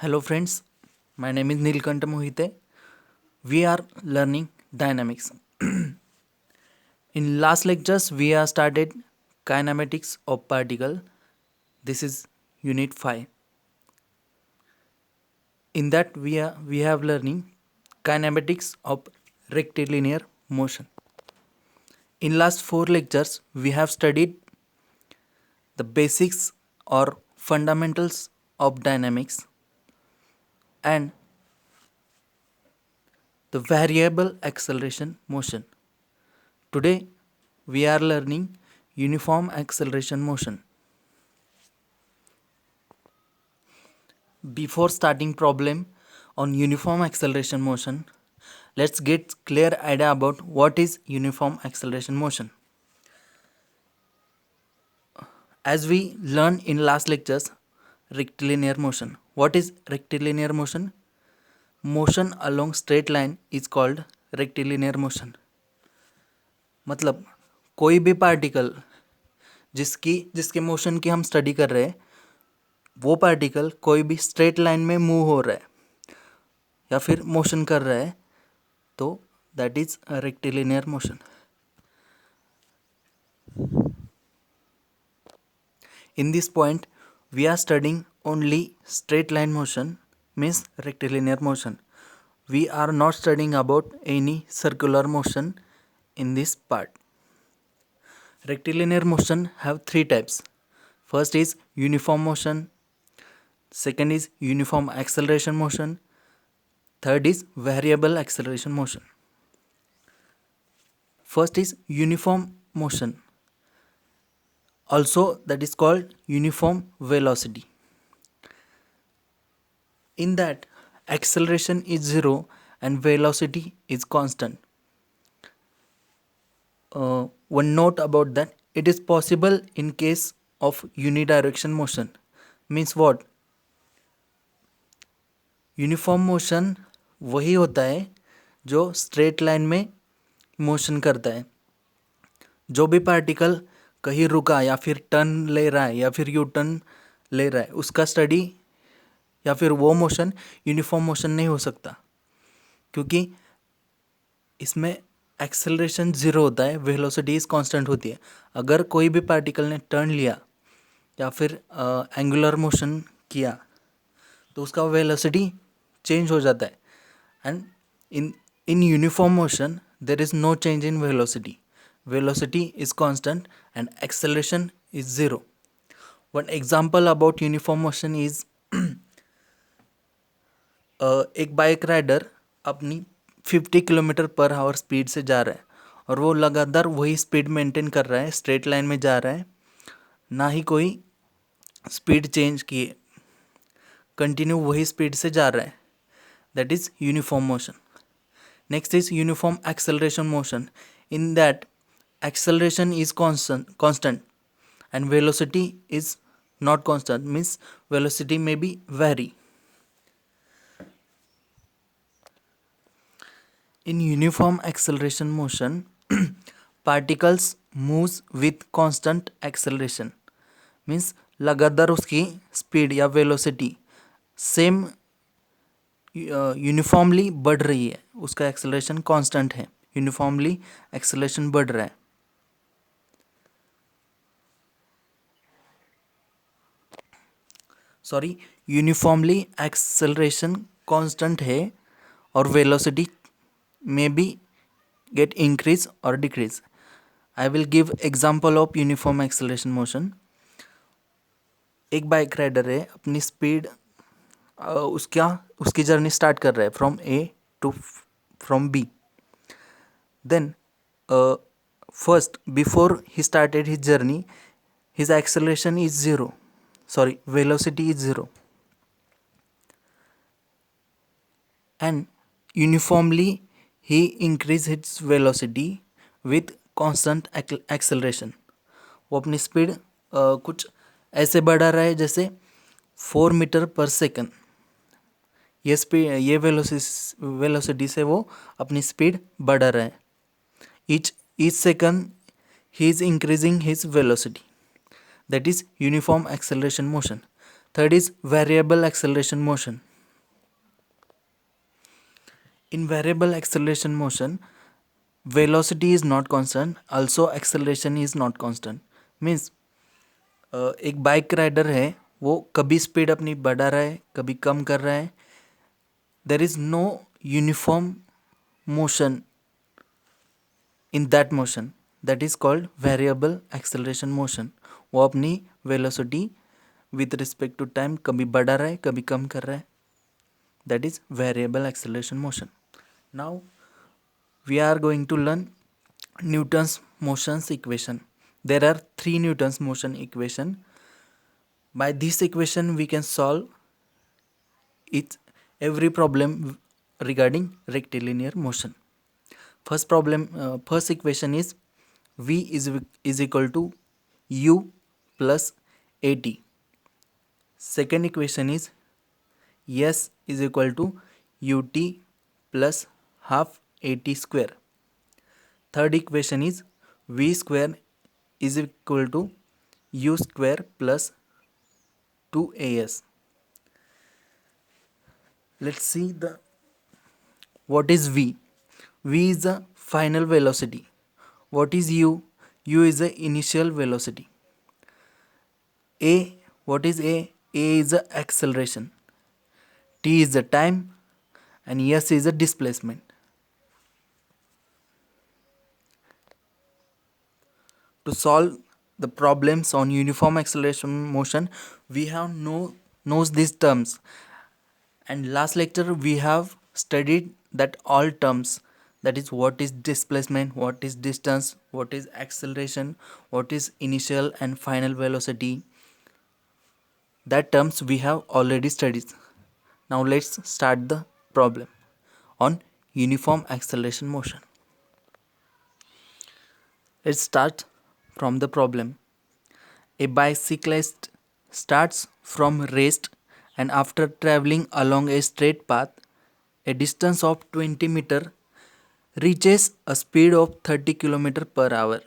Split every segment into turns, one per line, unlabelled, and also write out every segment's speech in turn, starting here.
Hello friends, my name is Nilkanta Mohite. We are learning dynamics. In last lectures we have started kinematics of particle. This is unit 5. In that we have learning kinematics of rectilinear motion. In last 4 lectures we have studied the basics or fundamentals of dynamics and the variable acceleration motion. Today we are learning uniform acceleration motion. Before starting problem on uniform acceleration motion, let's get clear idea about what is uniform acceleration motion. As we learned in last lectures, rectilinear motion. What is rectilinear motion? Motion along straight line is called rectilinear motion. मतलब कोई भी particle जिसके motion की हम study कर रहे हैं वो पार्टिकल कोई भी स्ट्रेट लाइन में मूव हो रहा है या फिर मोशन कर रहा है तो that is rectilinear motion. In this point we are studying only straight line motion, means rectilinear motion. We are not studying about any circular motion in this part. Rectilinear motion have three types. First is uniform motion, second is uniform acceleration motion, third is variable acceleration motion. First is uniform motion, also that is called uniform velocity. In that acceleration is zero and velocity is constant. One note about that, it is possible in case of unidirection motion. Means what? Uniform motion वही होता है जो straight line में motion करता है. जो भी particle कहीं रुका या फिर टर्न ले रहा है या फिर यू टर्न ले रहा है उसका स्टडी या फिर वो मोशन यूनिफॉर्म मोशन नहीं हो सकता क्योंकि इसमें एक्सेलरेशन ज़ीरो होता है, वेलोसिटी इज कांस्टेंट होती है. अगर कोई भी पार्टिकल ने टर्न लिया या फिर एंगुलर मोशन किया तो उसका वेलोसिटी चेंज हो जाता है. And in uniform motion there is no change in velocity. Velocity is constant and acceleration is zero. One example about uniform motion is एक बाइक राइडर अपनी 50 किलोमीटर पर आवर स्पीड से जा रहा है और वो लगातार वही स्पीड मेंटेन कर रहा है, स्ट्रेट लाइन में जा रहा है, ना ही कोई स्पीड चेंज किए, कंटिन्यू वही स्पीड से जा रहा है. That is uniform motion. Next is uniform acceleration motion. In that acceleration is constant and velocity is not constant, means velocity में be vary. In uniform acceleration motion, particles moves with constant acceleration. Means लगातार उसकी speed या velocity same uniformly बढ़ रही है, उसका acceleration constant है, uniformly acceleration बढ़ रहा है. सॉरी, यूनिफॉर्मली एक्सेलरेशन कांस्टेंट है और velocity may be get increase or decrease. I will give example of uniform acceleration motion. एक बाइक राइडर है, अपनी स्पीड उसकी जर्नी स्टार्ट कर रहा है from A to from B. Then first before he started his journey his acceleration is zero, sorry velocity is zero, and uniformly he increase its velocity with constant acceleration. वो अपनी speed कुछ ऐसे बढ़ा रहा है जैसे 4 मीटर पर सेकंड. ये velocity से वो अपनी स्पीड बढ़ा रहा है. each second he is increasing his velocity. That is uniform acceleration motion. Third is variable acceleration motion. In variable acceleration motion, velocity is not constant, also acceleration is not constant. Means एक bike rider है, वो कभी speed अपनी बढ़ा रहा है, कभी कम कर रहा है. There is no uniform motion in that motion, that is called variable acceleration motion. वो अपनी velocity with respect to time कभी बढ़ा रहा है, कभी कम कर रहा है. That is variable acceleration motion. Now we are going to learn Newton's motions equation. There are three Newton's motion equation. By this equation we can solve every problem regarding rectilinear motion. First equation is V is equal to U plus AT. Second equation is S is equal to UT plus half AT square. Third equation is V square is equal to U square plus 2AS. Let's see what is V. V is the final velocity. What is U? U is the initial velocity. A, what is A? A is the acceleration. T is the time and S is the displacement. To solve the problems on uniform acceleration motion, we have knows these terms. And last lecture we have studied that all terms, that is what is displacement, what is distance, what is acceleration, what is initial and final velocity. That terms we have already studied. Now let's start the problem on uniform acceleration motion. Let's start from the problem. A bicyclist starts from rest and after traveling along a straight path, a distance of 20 meter, reaches a speed of 30 km per hour.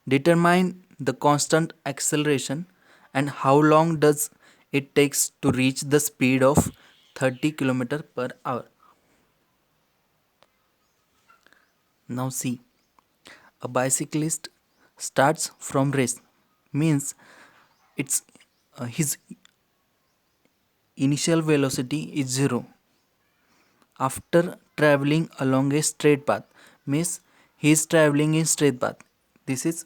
Determine the constant acceleration and how long does it takes to reach the speed of 30 km per hour. Now see, a bicyclist starts from rest, means it's his initial velocity is 0. After traveling along a straight path, means he is traveling in straight path. This is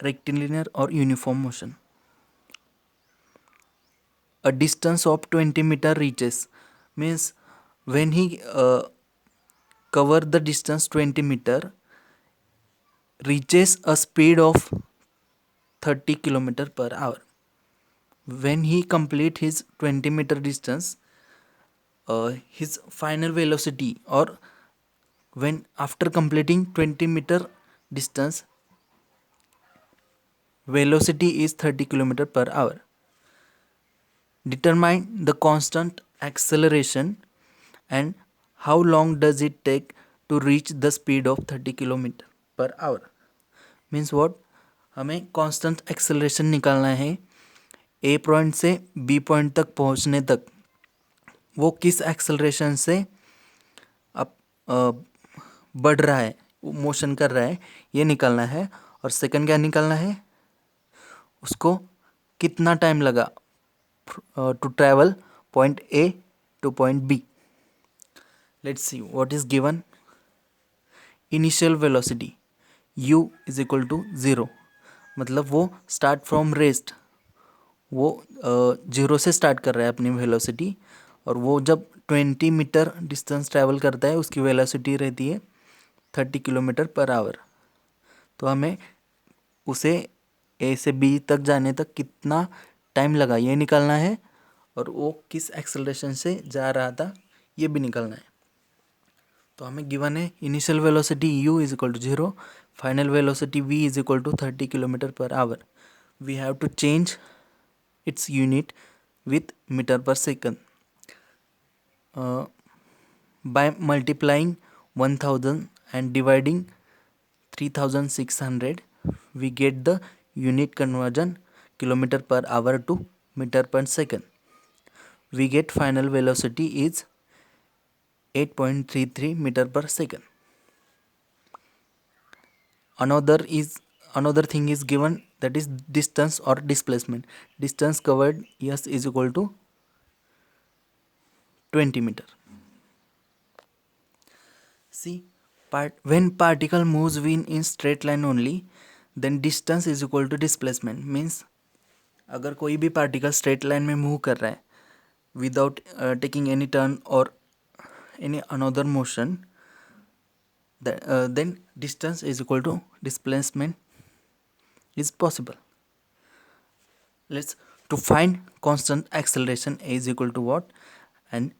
rectilinear or uniform motion. A distance of 20 meter reaches, means when he cover the distance 20 meter, reaches a speed of 30 kilometer per hour. When he complete his 20 meter distance, his final velocity, or when after completing 20 meter distance, velocity is 30 km per hour. Determine the constant acceleration and how long does it take to reach the speed of 30 km per hour. Means what? हमें constant acceleration निकालना है A point से B point तक पहुंचने तक. वो किस acceleration से बढ़ रहा है, मोशन कर रहा है, ये निकालना है. और सेकंड क्या निकालना है, उसको कितना टाइम लगा to travel point A to point B. Let's see what is given. Initial velocity U is equal to 0. मतलब वो start from rest, वो 0 से स्टार्ट कर रहा है अपनी वेलोसिटी, और वो जब 20 मीटर डिस्टेंस ट्रैवल करता है उसकी वेलोसिटी रहती है 30 किलोमीटर पर आवर. तो हमें उसे ए से बी तक जाने तक कितना टाइम लगा ये निकालना है, और वो किस एक्सेलरेशन से जा रहा था ये भी निकालना है. तो हमें गिवन है initial velocity u is equal to 0, final velocity v is equal to 30 kilometre per hour. We have to change its unit with metre per second. By multiplying 1000 and dividing 3600, we get the unit conversion kilometer per hour to meter per second. We get final velocity is 8.33 meter per second. Another thing is given, that is distance or displacement. Distance covered, yes, is equal to 20 meter. See, when particle moves in straight line only, then distance is equal to displacement. Means अगर कोई भी particle straight line में move कर रहा है without taking any turn और any another motion, then distance is equal to displacement is possible. Let's to find constant acceleration a is equal to what, and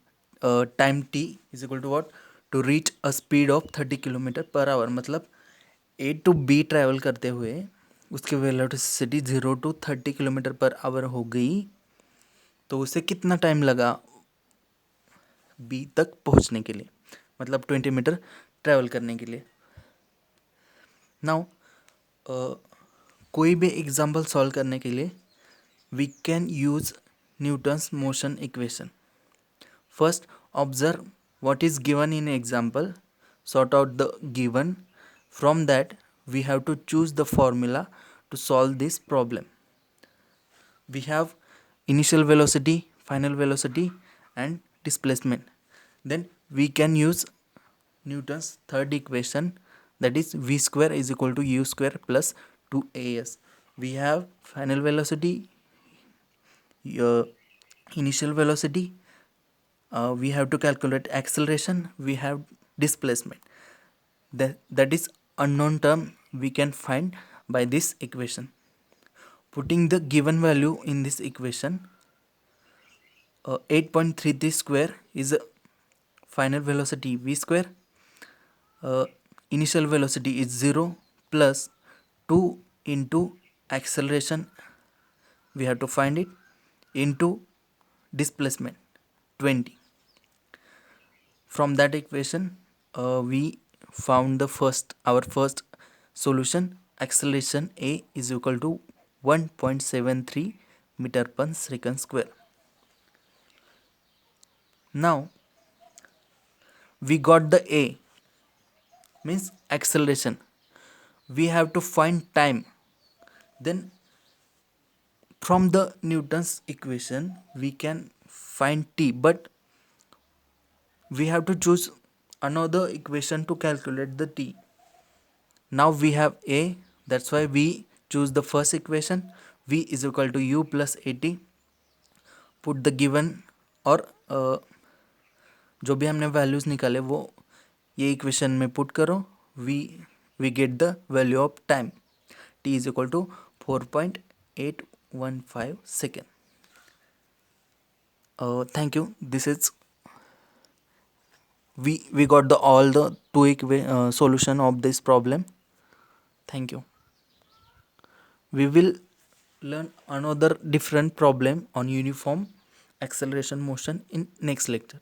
time t is equal to what, to reach a speed of 30 kilometre per our. मतलब ए to be travel करते हुए उसकी velocity 0 to 30 kilometre per our हो गई, तो उसे कितना time लगा बी तक पहुंचने के लिए, मतलब 20 मीटर ट्रैवल करने के लिए. नाउ कोई भी एग्जाम्पल सॉल्व करने के लिए we can use Newton's motion equation. First observe what is given in example, sort out the given, from that we have to choose the formula to solve this problem. We have initial velocity, final velocity and displacement. Then we can use Newton's third equation, that is v square is equal to u square plus 2as. We have final velocity, initial velocity, we have to calculate acceleration, we have displacement. That is unknown term we can find by this equation. Putting the given value in this equation, 8.33 square is final velocity v square, initial velocity is 0 plus 2 into acceleration, we have to find it, into displacement 20. From that equation we found our first solution. Acceleration a is equal to 1.73 meter per second square. Now we got the a, means acceleration. We have to find time. Then from the Newton's equation we can find t, but we have to choose another equation to calculate the t. Now we have a, that's why we choose the first equation, v is equal to u plus at. Put the given और जो भी हमने values निकाले वो ये equation में put करो. we get the value of time, t is equal to 4.815 second. Thank you. This is we got all the two solution of this problem. Thank you. We will learn another different problem on uniform acceleration motion in next lecture.